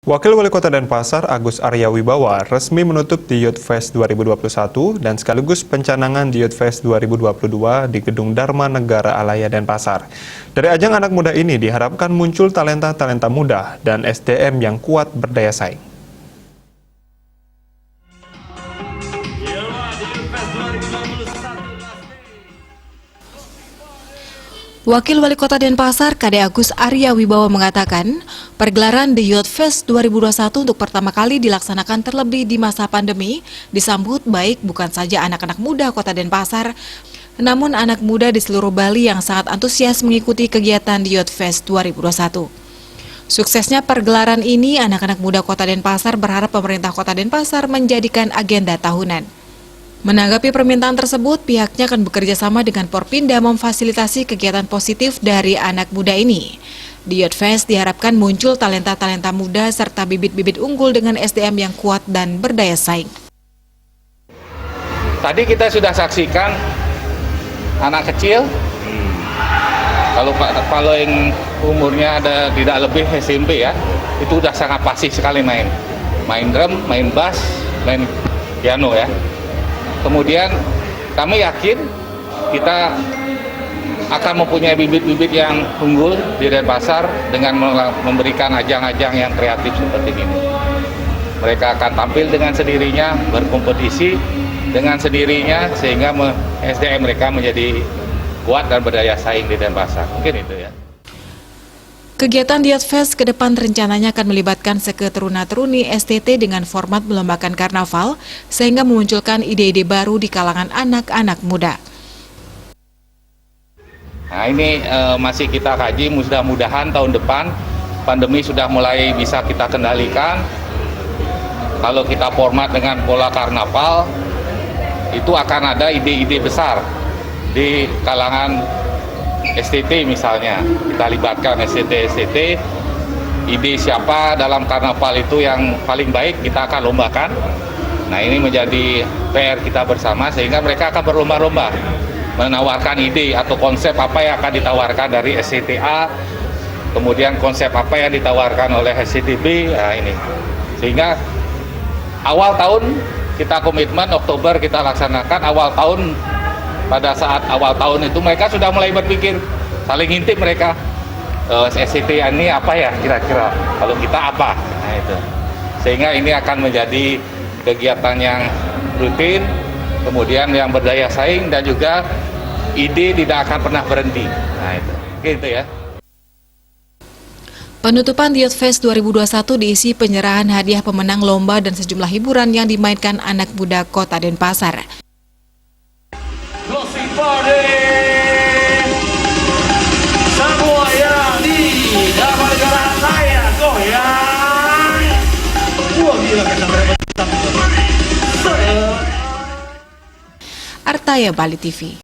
Wakil Wali Kota Denpasar, Agus Arya Wibawa, resmi menutup di Youth Fest 2021 dan sekaligus pencanangan di Youth Fest 2022 di Gedung Dharma Negara Alaya Denpasar. Dari ajang anak muda ini diharapkan muncul talenta-talenta muda dan SDM yang kuat berdaya saing. Wakil Wali Kota Denpasar, Kade Agus Arya Wibawa mengatakan, pergelaran The Youth Fest 2021 untuk pertama kali dilaksanakan terlebih di masa pandemi, disambut baik bukan saja anak-anak muda Kota Denpasar, namun anak muda di seluruh Bali yang sangat antusias mengikuti kegiatan The Youth Fest 2021. Suksesnya pergelaran ini, anak-anak muda Kota Denpasar berharap pemerintah Kota Denpasar menjadikan agenda tahunan. Menanggapi permintaan tersebut, pihaknya akan bekerja sama dengan Porpinda memfasilitasi kegiatan positif dari anak muda ini. Di Youth Fest diharapkan muncul talenta-talenta muda serta bibit-bibit unggul dengan SDM yang kuat dan berdaya saing. Tadi kita sudah saksikan anak kecil, kalau yang umurnya ada tidak lebih SMP ya, itu udah sangat fasih sekali main drum, main bass, main piano ya. Kemudian kami yakin kita akan mempunyai bibit-bibit yang unggul di Denpasar dengan memberikan ajang-ajang yang kreatif seperti ini. Mereka akan tampil dengan sendirinya, berkompetisi dengan sendirinya sehingga SDM mereka menjadi kuat dan berdaya saing di Denpasar. Mungkin itu ya. Kegiatan The Youth Fest ke depan rencananya akan melibatkan seketeruna-teruni STT dengan format melombakan karnaval, sehingga memunculkan ide-ide baru di kalangan anak-anak muda. Nah ini masih kita kaji, mudah-mudahan tahun depan pandemi sudah mulai bisa kita kendalikan. Kalau kita format dengan pola karnaval, itu akan ada ide-ide besar di kalangan STT misalnya, kita libatkan STT, ide siapa dalam karnaval itu yang paling baik kita akan lombakan. Nah ini menjadi PR kita bersama sehingga mereka akan berlomba-lomba menawarkan ide atau konsep apa yang akan ditawarkan dari SCTA, kemudian konsep apa yang ditawarkan oleh SCTB. Nah ini sehingga awal tahun kita komitmen Oktober kita laksanakan awal tahun. Pada saat awal tahun itu mereka sudah mulai berpikir, saling intip mereka, SCT ini apa ya kira-kira, kalau kita apa, nah itu. Sehingga ini akan menjadi kegiatan yang rutin, kemudian yang berdaya saing dan juga ide tidak akan pernah berhenti. Nah itu, gitu ya. Penutupan The Youth Fest 2021 diisi penyerahan hadiah pemenang lomba dan sejumlah hiburan yang dimainkan anak muda Kota Denpasar. Semua yang di Dharma Negara Alaya goyang. Wah gila kita Artaya Bali TV.